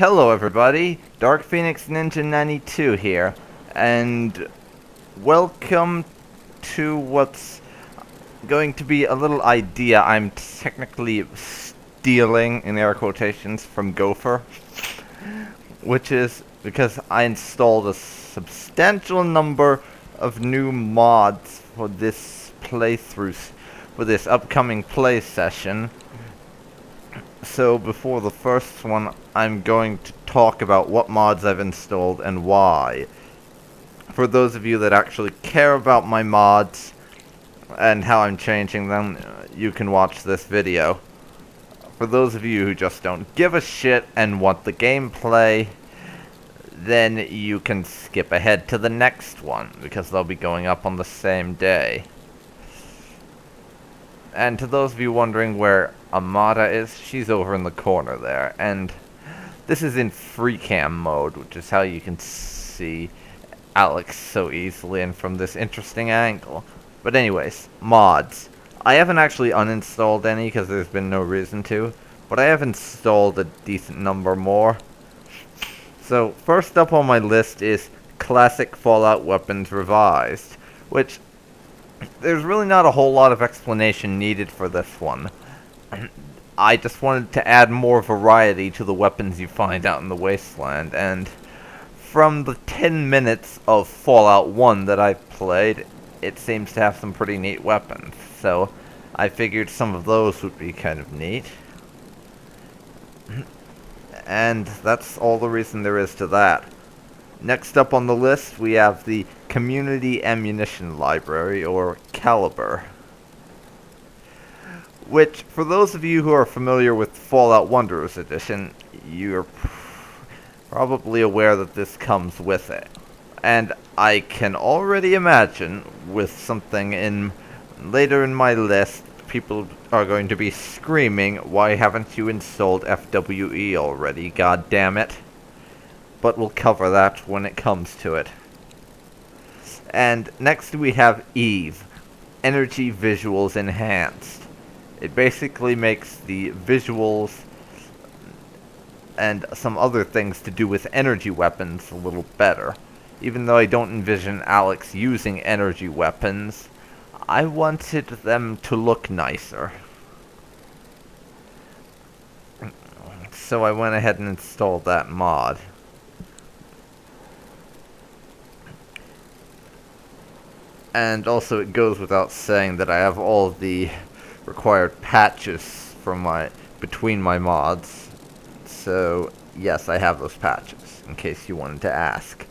Hello everybody, Dark Phoenix Ninja 92 here, and welcome to what's going to be a little idea I'm technically stealing, in air quotations, from Gopher, which is because I installed a substantial number of new mods for this playthrough, for this upcoming play session. So before the first one, I'm going to talk about what mods I've installed and why. For those of you that actually care about my mods and how I'm changing them, you can watch this video. For those of you who just don't give a shit and want the gameplay, then you can skip ahead to the next one, because they'll be going up on the same day. And to those of you wondering where Amada is, she's over in the corner there, and this is in free cam mode, which is how you can see Alex so easily and from this interesting angle. But anyways, mods. I haven't actually uninstalled any because there's been no reason to, but I have installed a decent number more. So first up on my list is Classic Fallout Weapons Revised, which there's really not a whole lot of explanation needed for this one. I just wanted to add more variety to the weapons you find out in the wasteland, and from the 10 minutes of Fallout 1 that I've played, it seems to have some pretty neat weapons, so I figured some of those would be kind of neat. And that's all the reason there is to that. Next up on the list, we have the Community Ammunition Library, or CALIBR. Which, for those of you who are familiar with Fallout Wanderers Edition, you're probably aware that this comes with it. And I can already imagine, with something later in my list, people are going to be screaming, "Why haven't you installed FWE already, god damn it?" But we'll cover that when it comes to it. And next we have EVE, Energy Visuals Enhanced. It basically makes the visuals and some other things to do with energy weapons a little better. Even though I don't envision Alex using energy weapons, I wanted them to look nicer. So I went ahead and installed that mod. And also it goes without saying that I have all the required patches between my mods. So yes, I have those patches, in case you wanted to ask.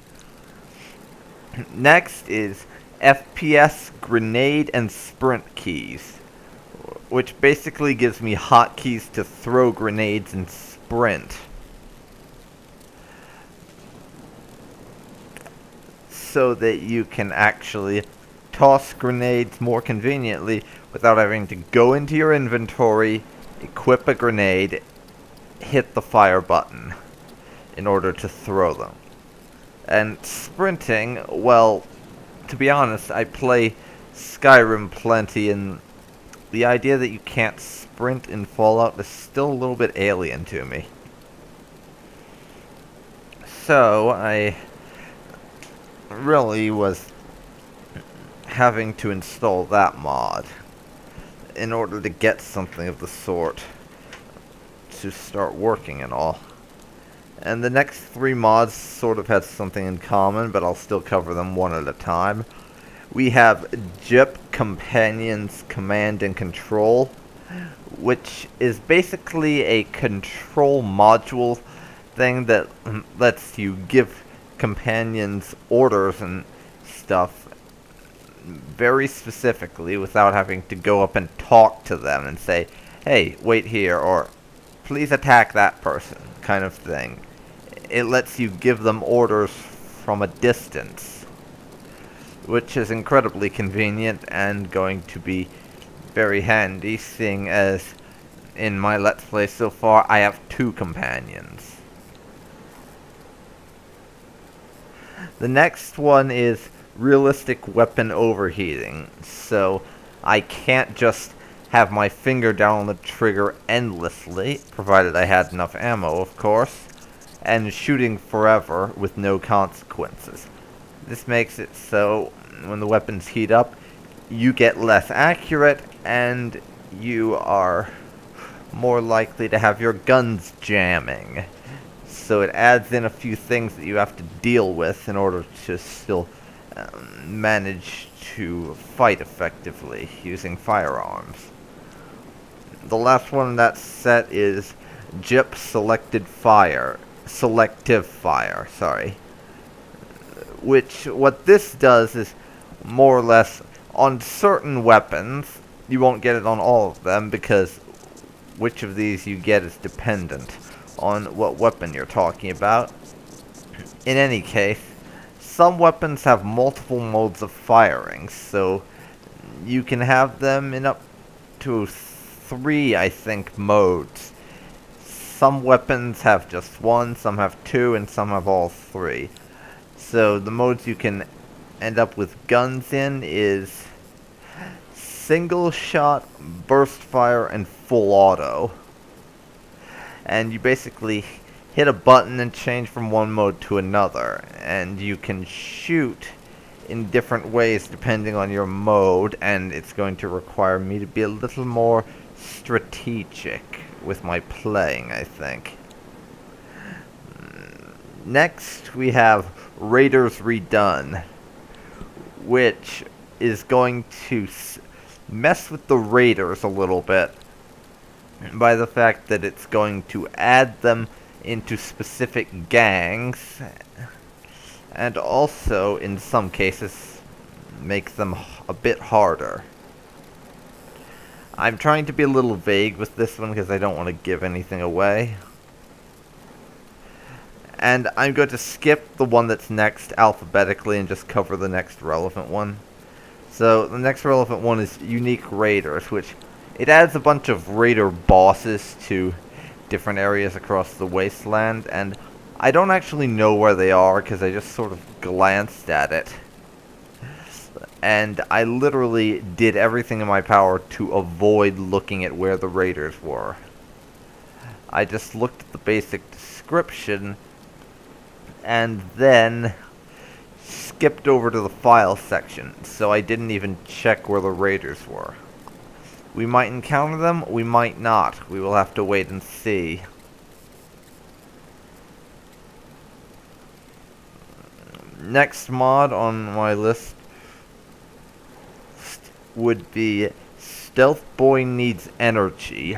Next is FPS Grenade and Sprint keys, which basically gives me hotkeys to throw grenades and sprint. So that you can actually toss grenades more conveniently without having to go into your inventory, equip a grenade, hit the fire button in order to throw them. And sprinting, well, to be honest, I play Skyrim plenty, and the idea that you can't sprint in Fallout is still a little bit alien to me. So I really was having to install that mod in order to get something of the sort to start working and all. And the next three mods sort of had something in common, but I'll still cover them one at a time. We have JIP Companions Command and Control, which is basically a control module thing that lets you give companions orders and stuff very specifically without having to go up and talk to them and say, "Hey, wait here," or "Please attack that person," kind of thing. It lets you give them orders from a distance, which is incredibly convenient and going to be very handy, seeing as in my Let's Play so far I have 2 companions. The next one is realistic weapon overheating, so I can't just have my finger down on the trigger endlessly, provided I had enough ammo, of course. and shooting forever with no consequences. This makes it so when the weapons heat up, you get less accurate, and you are more likely to have your guns jamming. So it adds in a few things that you have to deal with in order to still manage to fight effectively using firearms. The last one in that set is JIP Selective-Fire, sorry. Which, what this does is, more or less, on certain weapons, you won't get it on all of them, because which of these you get is dependent on what weapon you're talking about. In any case, some weapons have multiple modes of firing, so you can have them in up to 3, I think, modes. Some weapons have just 1, some have 2, and some have all 3. So the modes you can end up with guns in is single shot, burst fire, and full auto. And you basically hit a button and change from one mode to another, and you can shoot in different ways depending on your mode, and it's going to require me to be a little more strategic with my playing, I think. Next we have Raiders Redone, which is going to mess with the Raiders a little bit by the fact that it's going to add them into specific gangs, and also, in some cases, make them a bit harder. I'm trying to be a little vague with this one because I don't want to give anything away. And I'm going to skip the one that's next alphabetically and just cover the next relevant one. So, the next relevant one is Unique Raiders, which it adds a bunch of raider bosses to different areas across the wasteland, and I don't actually know where they are because I just sort of glanced at it. And I literally did everything in my power to avoid looking at where the raiders were. I just looked at the basic description and then skipped over to the file section, so I didn't even check where the raiders were. We might encounter them, we might not. We will have to wait and see. Next mod on my list would be StealthBoy Needs Energy.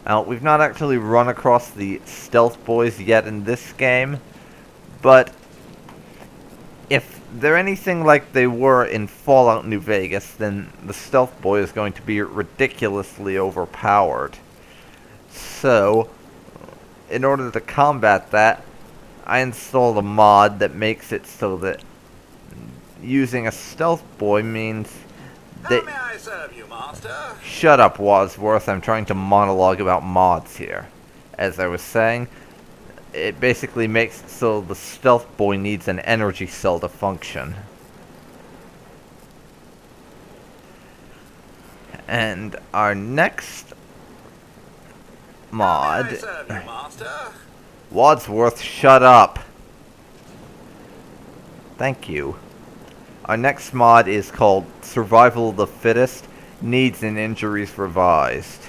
Now, we've not actually run across the Stealth Boys yet in this game, but if they're anything like they were in Fallout New Vegas, then the Stealth Boy is going to be ridiculously overpowered. So, in order to combat that, I installed a mod that makes it so that using a Stealth Boy means that... How may I serve you, master? Shut up, Wadsworth. I'm trying to monologue about mods here. As I was saying, it basically makes it so the Stealth Boy needs an energy cell to function. And our next mod... How may I serve you, master? Wadsworth, shut up. Thank you. Our next mod is called Survival of the Fittest, Needs and Injuries Revised.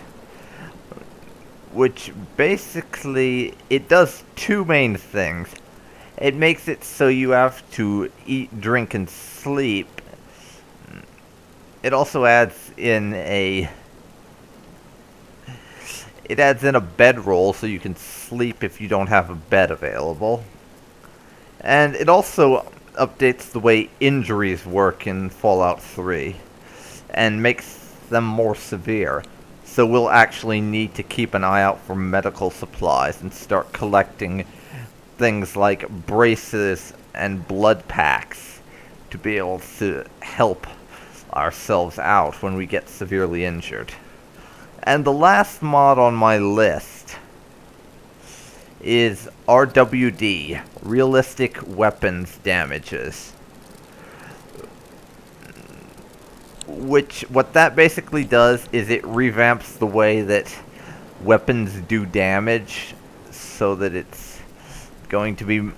Which basically, it does two main things. It makes it so you have to eat, drink, and sleep. It also adds in a... It adds in a bedroll so you can sleep if you don't have a bed available. And it also updates the way injuries work in Fallout 3 and makes them more severe. So we'll actually need to keep an eye out for medical supplies and start collecting things like braces and blood packs to be able to help ourselves out when we get severely injured. And the last mod on my list is RWD, Realistic Weapons Damages. What that basically does is it revamps the way that weapons do damage so that it's going to be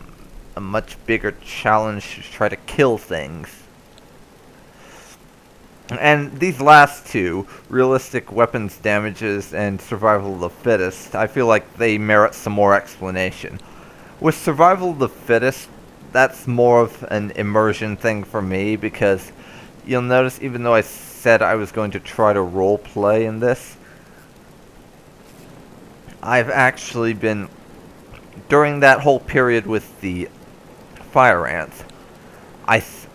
a much bigger challenge to try to kill things. And these last two, realistic weapons damages and survival of the fittest, I feel like they merit some more explanation. With survival of the fittest, that's more of an immersion thing for me, because you'll notice even though I said I was going to try to roleplay in this, I've actually been, during that whole period with the fire ants,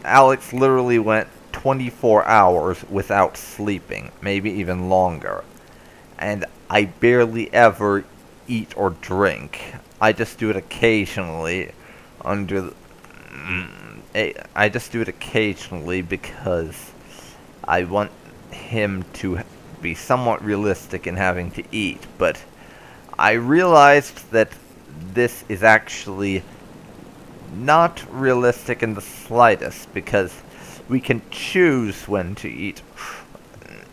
Alex literally went 24 hours without sleeping, maybe even longer. And I barely ever eat or drink. I just do it occasionally I just do it occasionally because I want him to be somewhat realistic in having to eat, but I realized that this is actually not realistic in the slightest, because we can choose when to eat,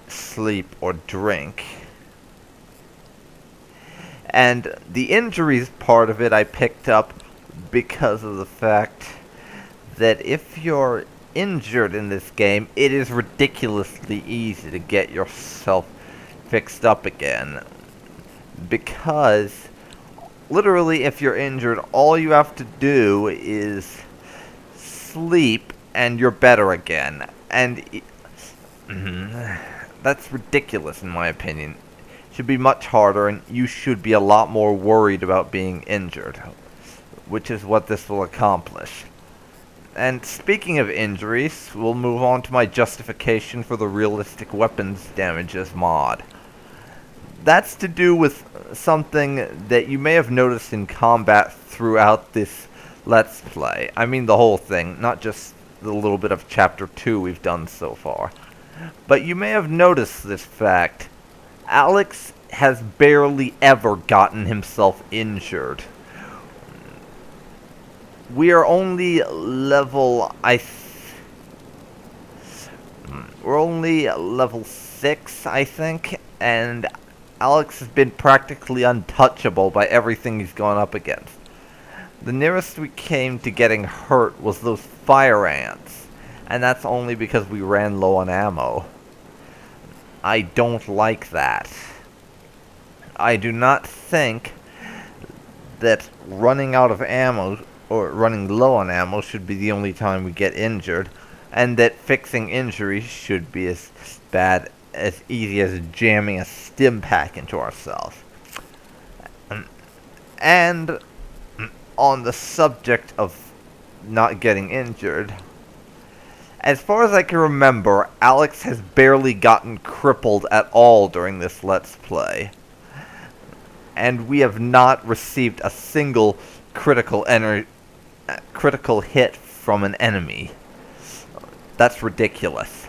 sleep, or drink. And the injuries part of it I picked up because of the fact that if you're injured in this game, it is ridiculously easy to get yourself fixed up again. Because literally, if you're injured, all you have to do is sleep and you're better again. And that's ridiculous in my opinion. It should be much harder, and you should be a lot more worried about being injured, which is what this will accomplish. And speaking of injuries, we'll move on to my justification for the realistic weapons damages mod. That's to do with something that you may have noticed in combat throughout this Let's Play. I mean the whole thing, not just the little bit of Chapter 2 we've done so far. But you may have noticed this fact. Alex has barely ever gotten himself injured. We are only level, we're only level 6, I think, and Alex has been practically untouchable by everything he's gone up against. The nearest we came to getting hurt was those fire ants, and that's only because we ran low on ammo. I don't like that. I do not think that running out of ammo or running low on ammo should be the only time we get injured, and that fixing injuries should be as easy as jamming a stim pack into ourselves. And on the subject of not getting injured, as far as I can remember, Alex has barely gotten crippled at all during this Let's Play. And we have not received a single critical hit from an enemy. That's ridiculous.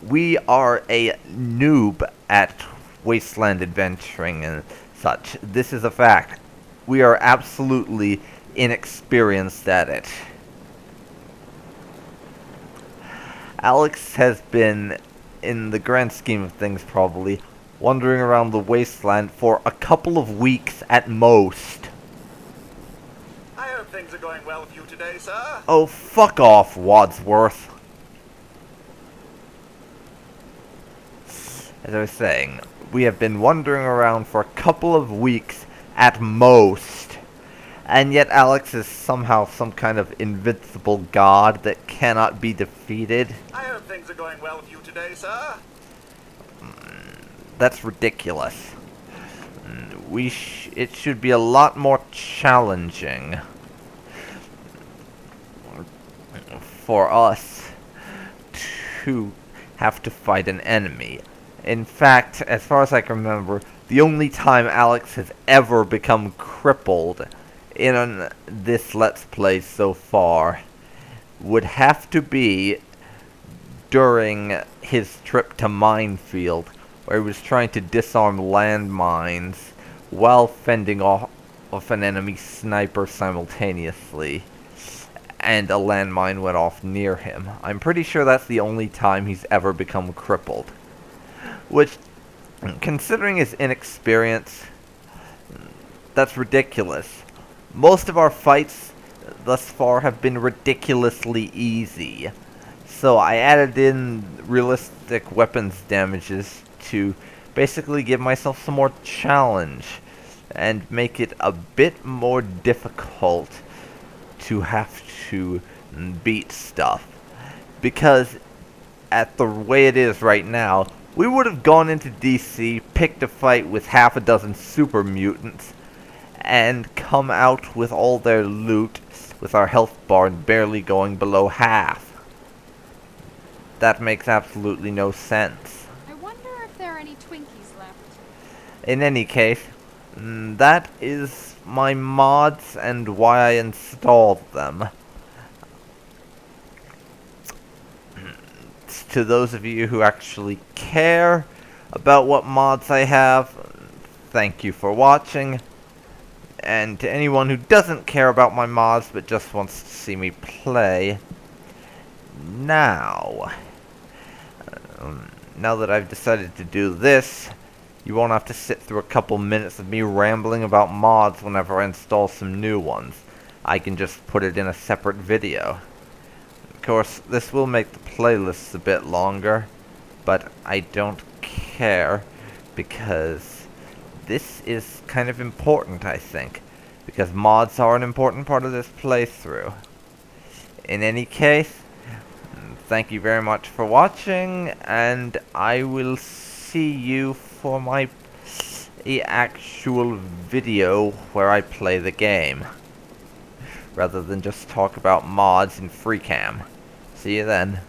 We are a noob at wasteland adventuring and such. This is a fact. We are absolutely inexperienced at it. Alex has been, in the grand scheme of things probably, wandering around the wasteland for a couple of weeks at most. I hope things are going well with you today, sir. Oh, fuck off, Wadsworth. As I was saying, we have been wandering around for a couple of weeks at most, and yet Alex is somehow some kind of invincible god that cannot be defeated. I hope things are going well with you today, sir. That's ridiculous. It should be a lot more challenging for us to have to fight an enemy. In fact, as far as I can remember, the only time Alex has ever become crippled in this Let's Play so far would have to be during his trip to Minefield, where he was trying to disarm landmines while fending off an enemy sniper simultaneously, and a landmine went off near him. I'm pretty sure that's the only time he's ever become crippled. Which, considering his inexperience, that's ridiculous. Most of our fights thus far have been ridiculously easy. So I added in realistic weapons damages to basically give myself some more challenge and make it a bit more difficult to have to beat stuff. Because at the way it is right now, we would have gone into DC, picked a fight with half a dozen super mutants, and come out with all their loot with our health bar barely going below half. That makes absolutely no sense. I wonder if there are any Twinkies left. In any case, that is my mods and why I installed them. To those of you who actually care about what mods I have, thank you for watching. And to anyone who doesn't care about my mods but just wants to see me play, now that I've decided to do this, you won't have to sit through a couple minutes of me rambling about mods whenever I install some new ones. I can just put it in a separate video. Of course, this will make the playlists a bit longer, but I don't care, because this is kind of important, I think, because mods are an important part of this playthrough. In any case, thank you very much for watching, and I will see you for my actual video where I play the game, rather than just talk about mods in free cam. See you then.